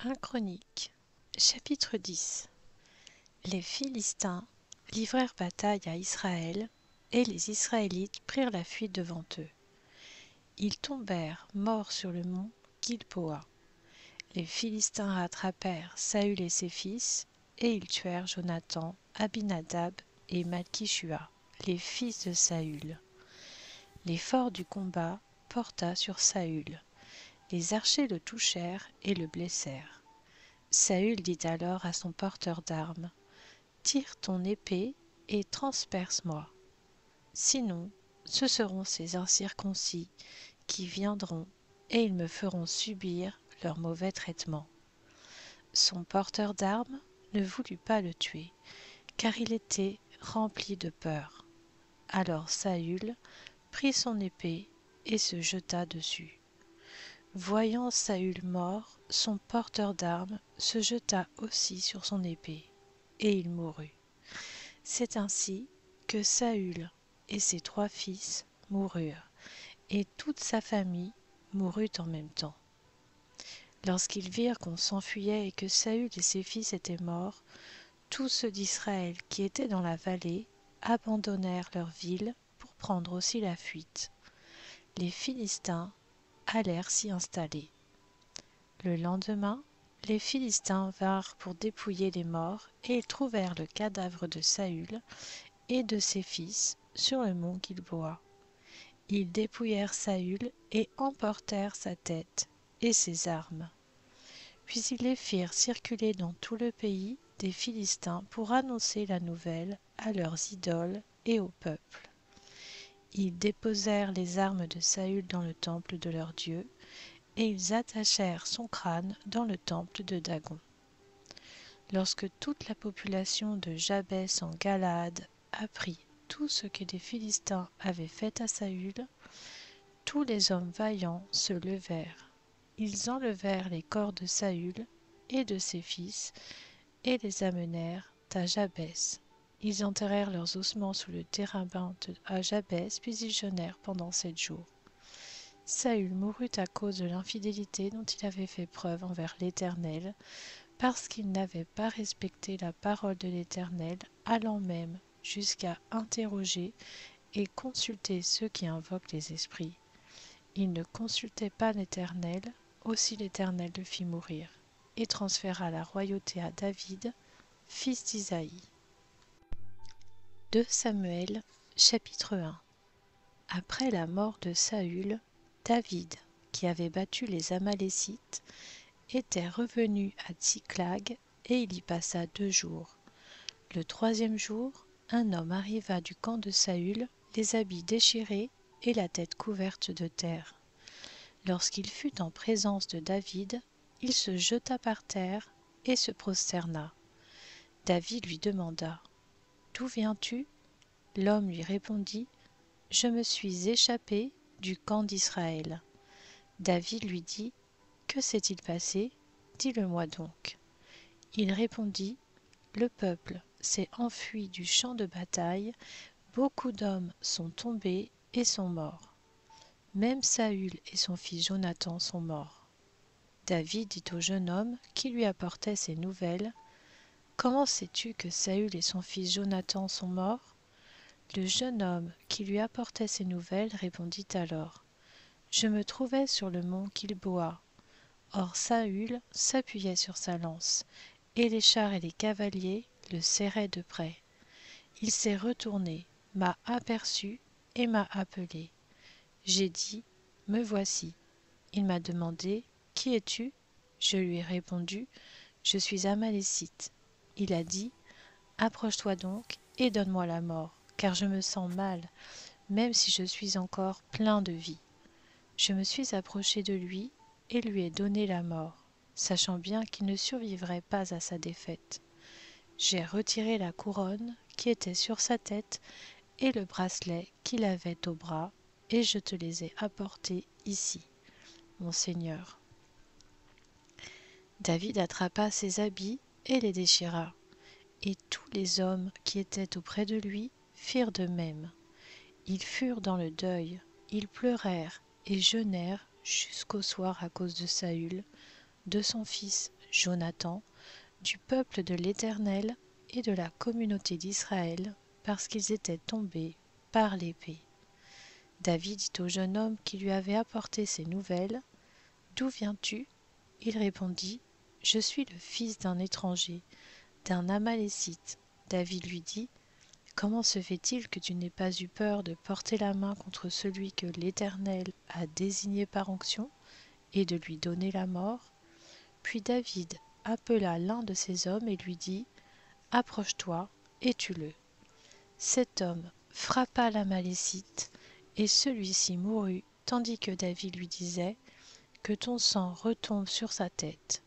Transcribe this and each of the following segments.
1 Chroniques, chapitre 10. Les Philistins livrèrent bataille à Israël, et les Israélites prirent la fuite devant eux. Ils tombèrent morts sur le mont Gilboa. Les Philistins rattrapèrent Saül et ses fils, et ils tuèrent Jonathan, Abinadab et Malki-Shua, les fils de Saül. L'effort du combat porta sur Saül. Les archers le touchèrent et le blessèrent. Saül dit alors à son porteur d'armes : « Tire ton épée et transperce-moi. Sinon, ce seront ces incirconcis qui viendront et ils me feront subir leur mauvais traitement. » Son porteur d'armes ne voulut pas le tuer, car il était rempli de peur. Alors Saül prit son épée et se jeta dessus. Voyant Saül mort, son porteur d'armes se jeta aussi sur son épée, et il mourut. C'est ainsi que Saül et ses 3 fils moururent, et toute sa famille mourut en même temps. Lorsqu'ils virent qu'on s'enfuyait et que Saül et ses fils étaient morts, tous ceux d'Israël qui étaient dans la vallée abandonnèrent leur ville pour prendre aussi la fuite. Les Philistins allèrent s'y installer. Le lendemain, les Philistins vinrent pour dépouiller les morts, et ils trouvèrent le cadavre de Saül et de ses fils sur le mont Gilboa. Ils dépouillèrent Saül et emportèrent sa tête et ses armes. Puis ils les firent circuler dans tout le pays des Philistins pour annoncer la nouvelle à leurs idoles et au peuple. Ils déposèrent les armes de Saül dans le temple de leur Dieu, et ils attachèrent son crâne dans le temple de Dagon. Lorsque toute la population de Jabès en Galaad apprit tout ce que les Philistins avaient fait à Saül, tous les hommes vaillants se levèrent. Ils enlevèrent les corps de Saül et de ses fils et les amenèrent à Jabès. Ils enterrèrent leurs ossements sous le térabinthe à Jabès, puis ils jeûnèrent pendant 7 jours. Saül mourut à cause de l'infidélité dont il avait fait preuve envers l'Éternel, parce qu'il n'avait pas respecté la parole de l'Éternel, allant même jusqu'à interroger et consulter ceux qui invoquent les esprits. Il ne consultait pas l'Éternel, aussi l'Éternel le fit mourir, et transféra la royauté à David, fils d'Isaïe. 2 Samuel, chapitre 1. Après la mort de Saül, David, qui avait battu les Amalécites, était revenu à Tsiklag, et il y passa 2 jours. Le 3e jour, un homme arriva du camp de Saül, les habits déchirés et la tête couverte de terre. Lorsqu'il fut en présence de David, il se jeta par terre et se prosterna. David lui demanda : « D'où viens-tu ? » L'homme lui répondit : « Je me suis échappé du camp d'Israël. » David lui dit : « Que s'est-il passé ? Dis-le-moi donc. » Il répondit : « Le peuple s'est enfui du champ de bataille, beaucoup d'hommes sont tombés et sont morts. Même Saül et son fils Jonathan sont morts. » David dit au jeune homme qui lui apportait ces nouvelles : « Comment sais-tu que Saül et son fils Jonathan sont morts ? » Le jeune homme qui lui apportait ces nouvelles répondit alors : « Je me trouvais sur le mont Gilboa. Or Saül s'appuyait sur sa lance, et les chars et les cavaliers le serraient de près. Il s'est retourné, m'a aperçu et m'a appelé. J'ai dit : Me voici. Il m'a demandé : Qui es-tu ? Je lui ai répondu : Je suis Amalécite. Il a dit : Approche-toi donc et donne-moi la mort, car je me sens mal, même si je suis encore plein de vie. Je me suis approché de lui et lui ai donné la mort, sachant bien qu'il ne survivrait pas à sa défaite. J'ai retiré la couronne qui était sur sa tête et le bracelet qu'il avait au bras, et je te les ai apportés ici, mon Seigneur. » David attrapa ses habits et les déchira, et tous les hommes qui étaient auprès de lui firent de même. Ils furent dans le deuil, ils pleurèrent et jeûnèrent jusqu'au soir à cause de Saül, de son fils Jonathan, du peuple de l'Éternel et de la communauté d'Israël, parce qu'ils étaient tombés par l'épée. David dit au jeune homme qui lui avait apporté ces nouvelles: « D'où viens-tu » Il répondit: « Je suis le fils d'un étranger, d'un Amalécite. » David lui dit: « Comment se fait-il que tu n'aies pas eu peur de porter la main contre celui que l'Éternel a désigné par onction et de lui donner la mort ?» Puis David appela l'un de ses hommes et lui dit: « Approche-toi et tue-le. » Cet homme frappa l'Amalécite, et celui-ci mourut, tandis que David lui disait: « Que ton sang retombe sur sa tête.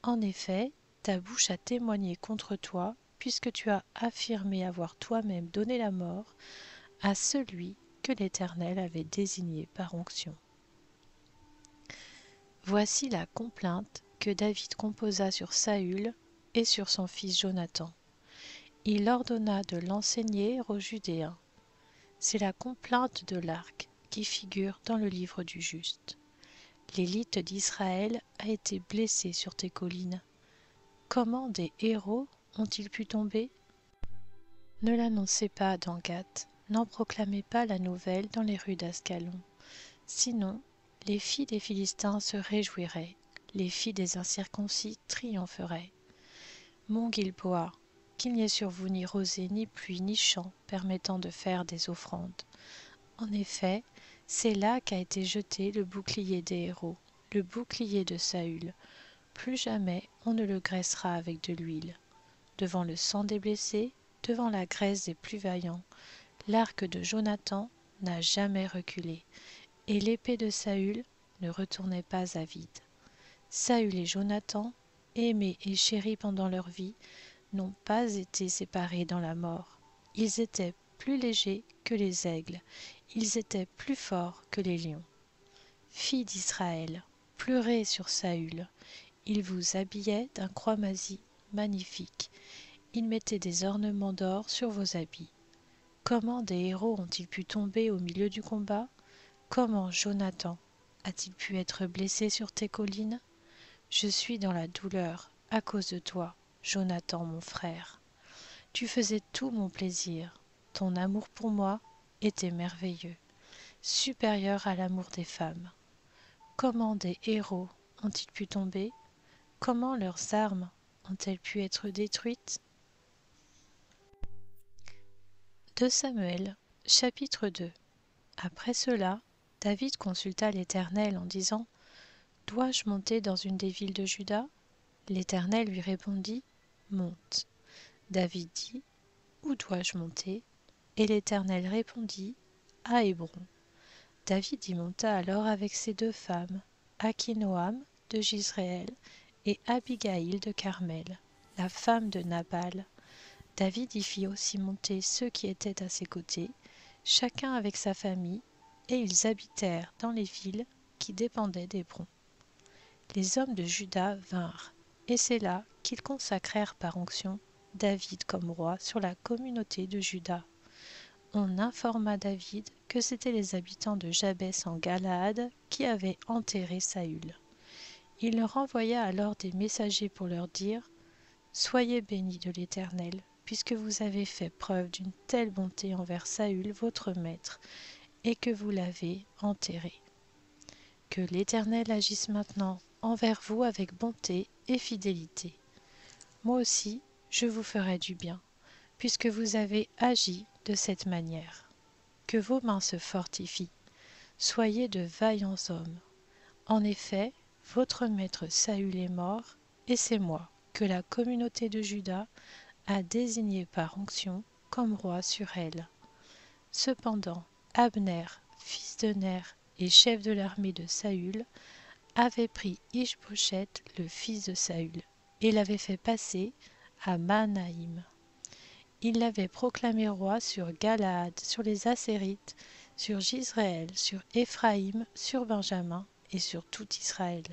En effet, ta bouche a témoigné contre toi, puisque tu as affirmé avoir toi-même donné la mort à celui que l'Éternel avait désigné par onction. » Voici la complainte que David composa sur Saül et sur son fils Jonathan. Il ordonna de l'enseigner aux Judéens. C'est la complainte de l'arc qui figure dans le livre du juste. L'élite d'Israël a été blessée sur tes collines. Comment des héros ont-ils pu tomber? Ne l'annoncez pas dans Gath, n'en proclamez pas la nouvelle dans les rues d'Ascalon. Sinon, les filles des Philistins se réjouiraient, les filles des incirconcis triompheraient. Mon Gilboa, qu'il n'y ait sur vous ni rosée, ni pluie, ni champ permettant de faire des offrandes. En effet, c'est là qu'a été jeté le bouclier des héros, le bouclier de Saül. Plus jamais on ne le graissera avec de l'huile. Devant le sang des blessés, devant la graisse des plus vaillants, l'arc de Jonathan n'a jamais reculé, et l'épée de Saül ne retournait pas à vide. Saül et Jonathan, aimés et chéris pendant leur vie, n'ont pas été séparés dans la mort. Ils étaient plus légers que les aigles, ils étaient plus forts que les lions. Filles d'Israël, pleurez sur Saül. Il vous habillait d'un croix-masie magnifique. Il mettait des ornements d'or sur vos habits. Comment des héros ont-ils pu tomber au milieu du combat? Comment Jonathan a-t-il pu être blessé sur tes collines? Je suis dans la douleur à cause de toi, Jonathan mon frère. Tu faisais tout mon plaisir. Ton amour pour moi était merveilleux, supérieur à l'amour des femmes. Comment des héros ont-ils pu tomber? Comment leurs armes ont-elles pu être détruites? 2 Samuel, chapitre 2. Après cela, David consulta l'Éternel en disant: « Dois-je monter dans une des villes de Juda ?» L'Éternel lui répondit: « Monte. » David dit: « Où dois-je monter ?» Et l'Éternel répondit: « À Hébron. » David y monta alors avec ses 2 femmes, Akinoam de Jizréel et Abigaïl de Carmel, la femme de Nabal. David y fit aussi monter ceux qui étaient à ses côtés, chacun avec sa famille, et ils habitèrent dans les villes qui dépendaient d'Hébron. Les hommes de Juda vinrent, et c'est là qu'ils consacrèrent par onction David comme roi sur la communauté de Juda. On informa David que c'étaient les habitants de Jabès en Galaad qui avaient enterré Saül. Il leur envoya alors des messagers pour leur dire: « Soyez bénis de l'Éternel, puisque vous avez fait preuve d'une telle bonté envers Saül votre maître, et que vous l'avez enterré. Que l'Éternel agisse maintenant envers vous avec bonté et fidélité. Moi aussi, je vous ferai du bien, puisque vous avez agi de cette manière. Que vos mains se fortifient. Soyez de vaillants hommes. En effet, votre maître Saül est mort, et c'est moi que la communauté de Juda a désigné par onction comme roi sur elle. » Cependant, Abner, fils de Ner et chef de l'armée de Saül, avait pris Ish-Boshet, le fils de Saül, et l'avait fait passer à Mahanaïm. Il l'avait proclamé roi sur Galaad, sur les Assérites, sur Jizréel, sur Éphraïm, sur Benjamin et sur tout Israël.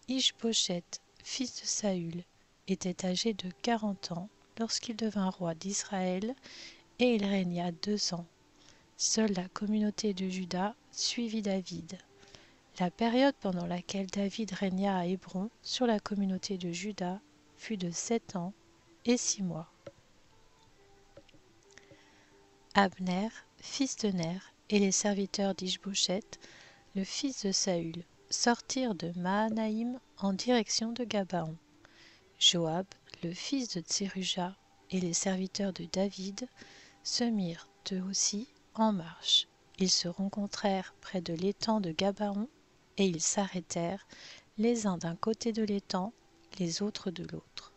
Ish-Boshet, fils de Saül, était âgé de 40 ans lorsqu'il devint roi d'Israël, et il régna 2 ans. Seule la communauté de Juda suivit David. La période pendant laquelle David régna à Hébron sur la communauté de Juda fut de 7 ans et 6 mois. Abner, fils de Ner, et les serviteurs d'Ish-Boshet, le fils de Saül, sortirent de Mahanaïm en direction de Gabaon. Joab, le fils de Tseruja, et les serviteurs de David se mirent eux aussi en marche. Ils se rencontrèrent près de l'étang de Gabaon, et ils s'arrêtèrent, les uns d'un côté de l'étang, les autres de l'autre.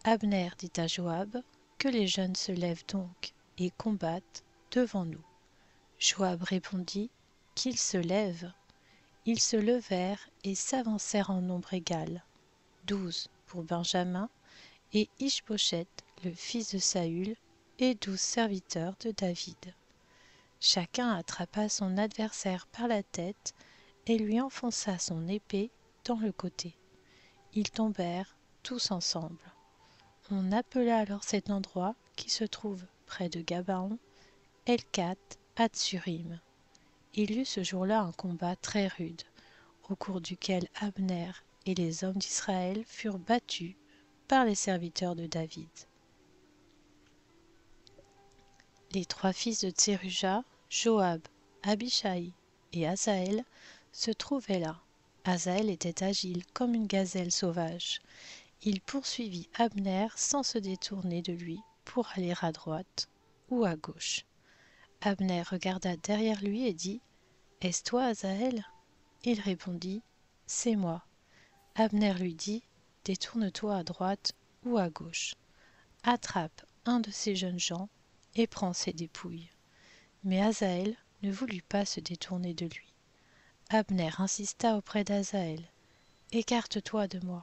Abner dit à Joab, que les jeunes se lèvent donc et combattent devant nous. Joab répondit, qu'ils se lèvent. Ils se levèrent et s'avancèrent en nombre égal, 12 pour Benjamin et Ish-Boshet, le fils de Saül, et 12 serviteurs de David. Chacun attrapa son adversaire par la tête et lui enfonça son épée dans le côté. Ils tombèrent tous ensemble. On appela alors cet endroit, qui se trouve près de Gabaon, Elkat Hatsurim. Il y eut ce jour-là un combat très rude, au cours duquel Abner et les hommes d'Israël furent battus par les serviteurs de David. Les 3 fils de Tseruja, Joab, Abishai et Asaël, se trouvaient là. Asaël était agile comme une gazelle sauvage. Il poursuivit Abner sans se détourner de lui pour aller à droite ou à gauche. Abner regarda derrière lui et dit « Est-ce toi, Asaël ?» Il répondit « C'est moi. » Abner lui dit « Détourne-toi à droite ou à gauche. Attrape un de ces jeunes gens et prends ses dépouilles. » Mais Asaël ne voulut pas se détourner de lui. Abner insista auprès d'Asaël. « Écarte-toi de moi.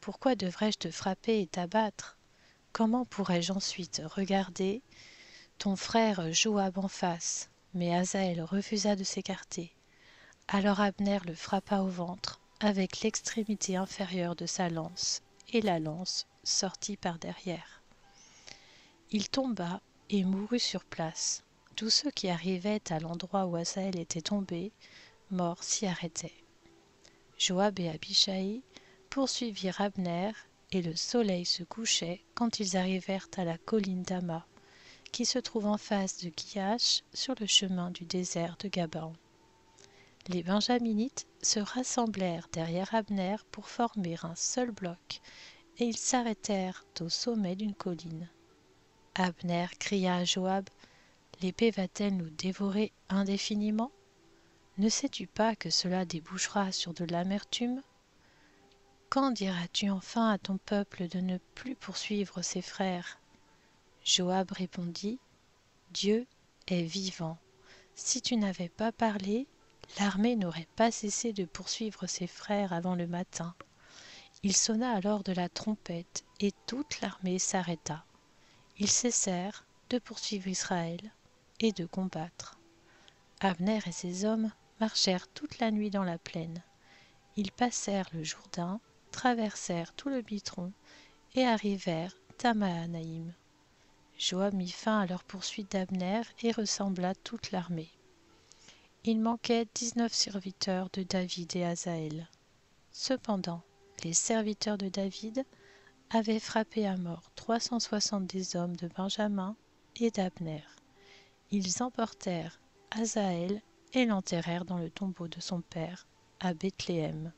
Pourquoi devrais-je te frapper et t'abattre? Comment pourrais-je ensuite regarder ton frère Joab en face ?» Mais Asaël refusa de s'écarter. Alors Abner le frappa au ventre avec l'extrémité inférieure de sa lance, et la lance sortit par derrière. Il tomba et mourut sur place. Tous ceux qui arrivaient à l'endroit où Asaël était tombé, mort, s'y arrêtaient. Joab et Abishai poursuivirent Abner, et le soleil se couchait quand ils arrivèrent à la colline d'Ama, qui se trouve en face de Giach sur le chemin du désert de Gabaon. Les Benjaminites se rassemblèrent derrière Abner pour former un seul bloc, et ils s'arrêtèrent au sommet d'une colline. Abner cria à Joab, « L'épée va-t-elle nous dévorer indéfiniment? Ne sais-tu pas que cela débouchera sur de l'amertume? Quand diras-tu enfin à ton peuple de ne plus poursuivre ses frères ?» Joab répondit, « Dieu est vivant. Si tu n'avais pas parlé, l'armée n'aurait pas cessé de poursuivre ses frères avant le matin. » Il sonna alors de la trompette, et toute l'armée s'arrêta. Ils cessèrent de poursuivre Israël et de combattre. Abner et ses hommes marchèrent toute la nuit dans la plaine. Ils passèrent le Jourdain, traversèrent tout le Bitron et arrivèrent à Mahanaïm. Joab mit fin à leur poursuite d'Abner et rassembla toute l'armée. Il manquait 19 serviteurs de David et Asaël. Cependant, les serviteurs de David avaient frappé à mort 370 hommes de Benjamin et d'Abner. Ils emportèrent Asaël et l'enterrèrent dans le tombeau de son père, à Bethléem.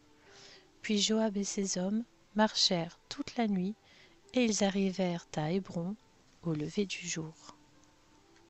Puis Joab et ses hommes marchèrent toute la nuit, et ils arrivèrent à Hébron au lever du jour.